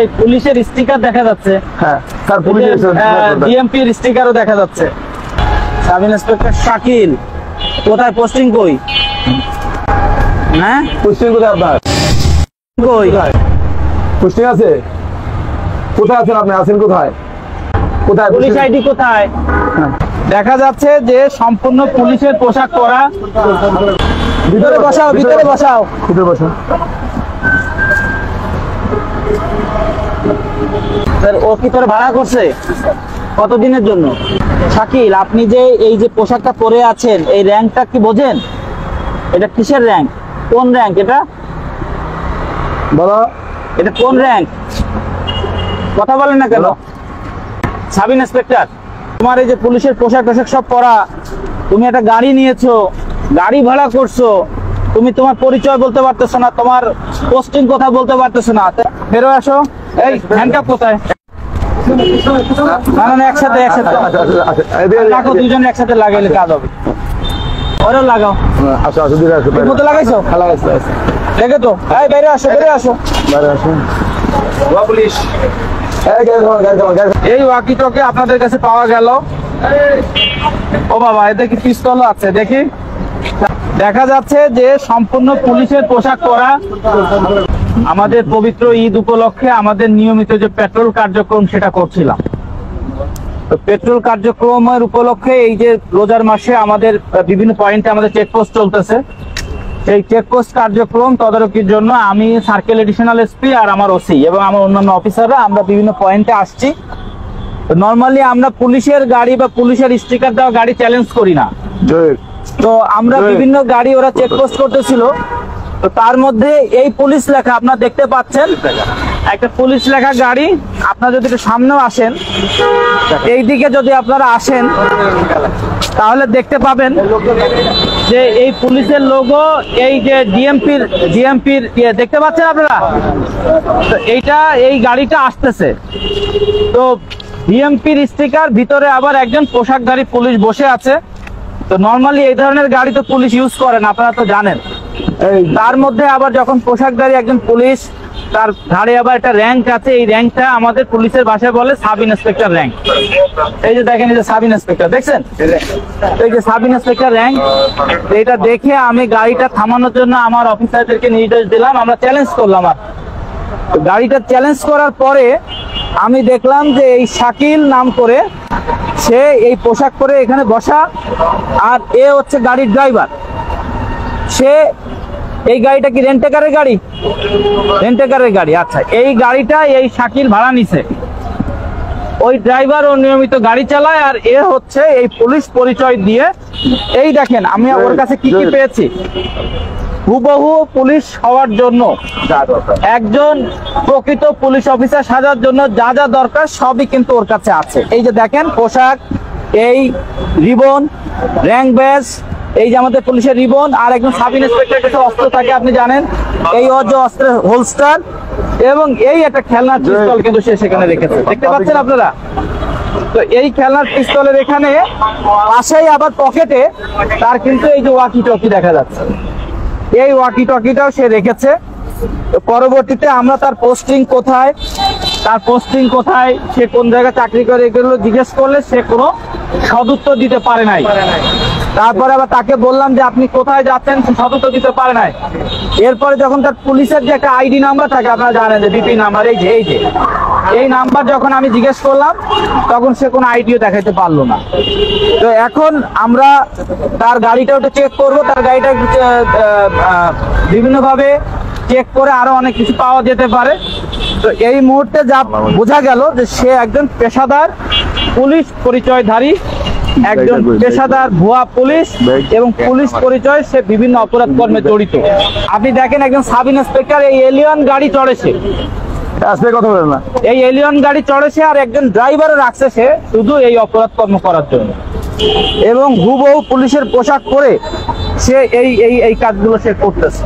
এই পুলিশের স্টিকার দেখা যাচ্ছে। হ্যাঁ স্যার, পুলিশের ডিএমপির স্টিকারও দেখা যাচ্ছে। সাব ইন্সপেক্টর শাকিল কোথায়, পোস্টিং কই? হ্যাঁ পোস্টিং কোথায় আপনার? কই পোস্টিং আছে? কোথায় আছেন আপনি? আছেন কোথায়? কোথায় পুলিশ আইডি কোথায়? দেখা যাচ্ছে যে সম্পূর্ণ পুলিশের পোশাক পরা। ভিতরে বসাও, ভিতরে বসাও, ভিতরে বসাও। স্যার ও কি তোর ভাড়া করছে? কতদিনের জন্য? শাকিল, আপনি যে এই যে পোশাকটা পরে আছেন, এই র্যাঙ্কটা কি বোঝেন? এটা কিসের র্যাঙ্ক? কোন র্যাঙ্ক এটা? বলো, এটা কোন র্যাঙ্ক? কথা বলেন না কেন? সাব ইন্সপেক্টর, তোমার এই যে পুলিশের পোশাক টোশাক সব পরা, তুমি একটা গাড়ি নিয়েছো, গাড়ি ভাড়া করছো, তুমি তোমার পরিচয় বলতে পারতেছো না, তোমার পোস্টিং কথা বলতে পারতেছো না। বেরো আসো। এই হ্যান্ডকাপ কোথায়? না না, একসাথে একসাথে রাখো, দুজন একসাথে লাগাইলে কাজ হবে। ওরেও লাগাও। আসো আসো, দিকে আসো। ঠিক মতো লাগাইছো? লাগাইছো। দেখে তো, এই বাইরে আসো, বেরে আসো। বাইরে আসো। পুলিশ এই ওয়াকি টকে আপনাদের কাছে পাওয়া গেল। ও বাবা, এতে কি পিস্তল আছে? দেখি। দেখা যাচ্ছে যে সম্পূর্ণ পুলিশের পোশাক পরা। আমাদের পবিত্র ঈদ উপলক্ষে আমাদের নিয়মিত যে পেট্রোল কার্যক্রম সেটা করছিলাম। তো পেট্রোল কার্যক্রমের উপলক্ষে এই যে রোজার মাসে আমাদের বিভিন্ন পয়েন্টে আমাদের চেকপোস্ট চলতেছে। এই চেকপোস্ট কার্যক্রম তদারকির জন্য আমি সার্কেল এডিশনাল এসপি আর আমার ওসি এবং আমার অন্যান্য অফিসাররা আমরা বিভিন্ন পয়েন্টে আসছি। নরমালি আমরা পুলিশের গাড়ি বা পুলিশের স্টিকার দেওয়া গাড়ি চ্যালেঞ্জ করি না। তো আমরা বিভিন্ন গাড়ি ওরা চেকপোস্ট করতেছিল, তো তার মধ্যে এই পুলিশ লেখা আপনারা দেখতে পাচ্ছেন, একটা পুলিশ লেখা গাড়ি। আপনারা যদি একটু সামনেও আসেন, এই দিকে যদি আপনারা আসেন তাহলে দেখতে পাবেন যে এই পুলিশের লোগো, এই যে ডিএমপির দেখতে পাচ্ছেন আপনারা। তো এইটা, এই গাড়িটা আসতেছে, তো ডিএমপির স্টিকার, ভিতরে আবার একজন পোশাকধারী পুলিশ বসে আছে। তো নরমালি এই ধরনের গাড়ি তো পুলিশ ইউজ করেন, আপনারা তো জানেন। তার মধ্যে আবার যখন পোশাকধারী একজন পুলিশ, তার ঘাড়ে আবার একটা র্যাঙ্ক আছে, এই র্যাঙ্কটা আমাদের পুলিশের ভাষায় বলে সাব ইন্সপেক্টর র্যাঙ্ক। এই যে দেখেন, এই যে সাব ইন্সপেক্টর দেখছেন, এই যে সাব ইন্সপেক্টর র্যাঙ্ক। এটা দেখে আমি গাড়িটা থামানোর জন্য আমার অফিসারদেরকে নির্দেশ দিলাম, আমরা চ্যালেঞ্জ করলাম। আর গাড়িটা চ্যালেঞ্জ করার পরে আমি দেখলাম যে এই শাকিল নাম করে সে এই পোশাক পরে এখানে বসা, আর এ হচ্ছে গাড়ির ড্রাইভার। সে এই গাড়িটা কি রেন্টেকারের গাড়ি? রেন্টেকারের গাড়ি। আচ্ছা, এই গাড়িটা এই শাকিল ভাড়া নিছে। ওই ড্রাইভার ও নিয়মিত গাড়ি চালায়, আর এ হচ্ছে এই পুলিশ পরিচয় দিয়ে। এই দেখেন আমি ওর কাছে কি কি পেয়েছি। হুবহু পুলিশ হওয়ার জন্য, একজন প্রকৃত পুলিশ অফিসার সাজার জন্য যা যা দরকার সবই কিন্তু ওর কাছে আছে। এই যে দেখেন পোশাক, এই রিবন, র্যাঙ্ক ব্যাজ, এই যে আমাদের পুলিশের রিবন, আর একজন সাব ইন্সপেক্টর কিছু অস্ত্র থাকে আপনি জানেন, এই যে অস্ত্রের হোলস্টার, এবং এই একটা খেলনার পিস্তল কিন্তু সে সেখানে রেখেছে, দেখতে পাচ্ছেন আপনারা। তো এই খেলনার পিস্তলের এখানে পাশেই আবার পকেটে তার কিন্তু এই যে ওয়াকি টকি দেখা যাচ্ছে, এই ওয়াকি টকিটাও সে রেখেছে। পরবর্তীতে আমরা তার পোস্টিং কোথায়, সে কোন জায়গায় চাকরি করে, এগুলো জিজ্ঞেস করলে সে কোনো সদুত্তর দিতে পারে নাই। তারপরে আবার তাকে বললাম যে আপনি কোথায় যাচ্ছেন, সদুত্তর দিতে পারে নাই। এরপরে যখন তার পুলিশের যে একটা আইডি নাম্বার থাকে, আপনারা জানেন যে বিপি নাম্বার, এই নাম্বার যখন আমি জিজ্ঞেস করলাম তখন সে কোনো আইডিও দেখাইতে পারলো না। তো এখন আমরা তার গাড়িটা ওটা চেক করবো, তার গাড়িটা বিভিন্নভাবে চেক করে আরো অনেক কিছু পাওয়া যেতে পারে। তো এই মুহূর্তে যা বোঝা গেল যে সে একজন পেশাদার পুলিশ পরিচয়ধারী, একজন পেশাদার ভুয়া পুলিশ, এবং পুলিশ পরিচয় সে বিভিন্ন অপরাধ কর্মে জড়িত। আপনি দেখেন একজন সাব ইন্সপেক্টর এই এলিয়ন গাড়ি চড়েছে, কথা বলেন না, এই এলিয়ন গাড়ি চড়েছে, আর একজন ড্রাইভারও রাখছে সে শুধু এই অপরাধ কর্ম করার জন্য, এবং হুবহু পুলিশের পোশাক পরে সে এই কাজগুলো সে করতেছে।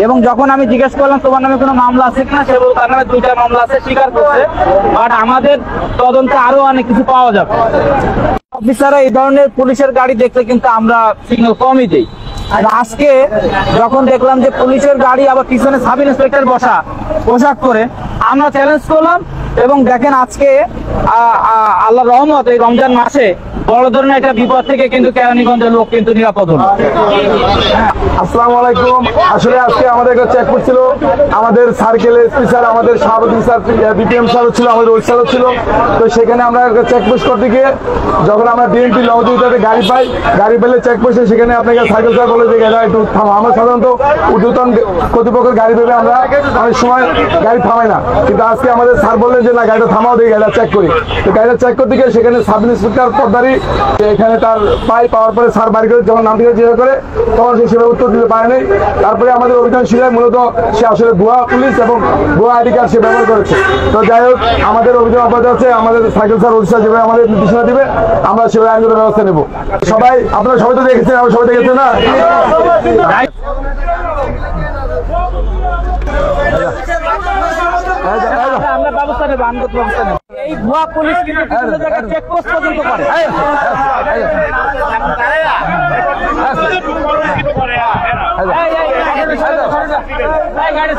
এবং যখন আমি জিজ্ঞেস করলাম তোমার নামে কোনো মামলা আছে কিনা, সে বলল তার নামে 2টা মামলা আছে, স্বীকার করছে। বাট আমাদের তদন্তে আরো অনেক কিছু পাওয়া যাবে। অফিসাররা এই ধরনের পুলিশের গাড়ি দেখলে কিন্তু আমরা সিগন্যাল কমই দিই। আর আজকে যখন দেখলাম যে পুলিশের গাড়ি আবার পিছনে সাব ইন্সপেক্টর বসা পোশাক করে, আমরা চ্যালেঞ্জ করলাম। এবং দেখেন আজকে আল্লাহ রহমত এই রমজান মাসে বড় ধরনের একটা বিপদ থেকে কিন্তু কেরানীগঞ্জের লোক কিন্তু নিরাপদ হলো। আসসালামু আলাইকুম। আসলে আজকে আমাদের একটা চেক করছিল, আমাদের সার্কেল এসপি স্যার, আমাদের সভাপতি স্যার, বিপিএম স্যারও ছিল, আমাদের ওই স্যারও ছিল। তো সেখানে আমরা একটা চেকপোস্ট করতে গিয়ে যখন আমরা বিএনপি লংদিতে গাড়ি পাই, গাড়ি পেলে চেকপোস্টে সেখানে আপনাকে সাইকেল স্যার বলে যে গাড়ি একটু থামা। আমরা সাধারণত ঊর্ধ্বতন কর্তৃপক্ষের গাড়ি পেলে আমরা অনেক সময় গাড়ি থামাই না, কিন্তু আজকে আমাদের স্যার বললেন যে না, গাড়িটা থামাও, দিয়ে গাড়িটা চেক করি। তো গাড়িটা চেক করতে গিয়ে সেখানে সাব ইন্সপেক্টর পদ্মারি এখানে তার পাওয়ার পরে স্যার বাড়ি করে যখন নাম থেকে জিজ্ঞাসা করে তখন সে সেভাবে উত্তর দিতে পারে নাই। তারপরে আমাদের অভিযান শিলায় মূলত সে আসলে ভুয়া পুলিশ এবং ভুয়া আইডি কার্ড সে ব্যবহার করেছে। তো যাই হোক, আমাদের অভিযান অব্যাহত আছে। আমাদের সাইকেল স্যার ওড়িশা যেভাবে আমাদের নির্দেশনা দিবে আমরা সেভাবে আইনগত ব্যবস্থা নেব। সবাই, আপনারা সবাই তো দেখেছেন, আমরা সবাই দেখেছেন না? আমরা ব্যবস্থা নেব, আইনগত ব্যবস্থা নেব। এই ভুয়া পুলিশ কিন্তু বিভিন্ন জায়গায় চেকপোস্ট পর্যন্ত করে। গাড়ি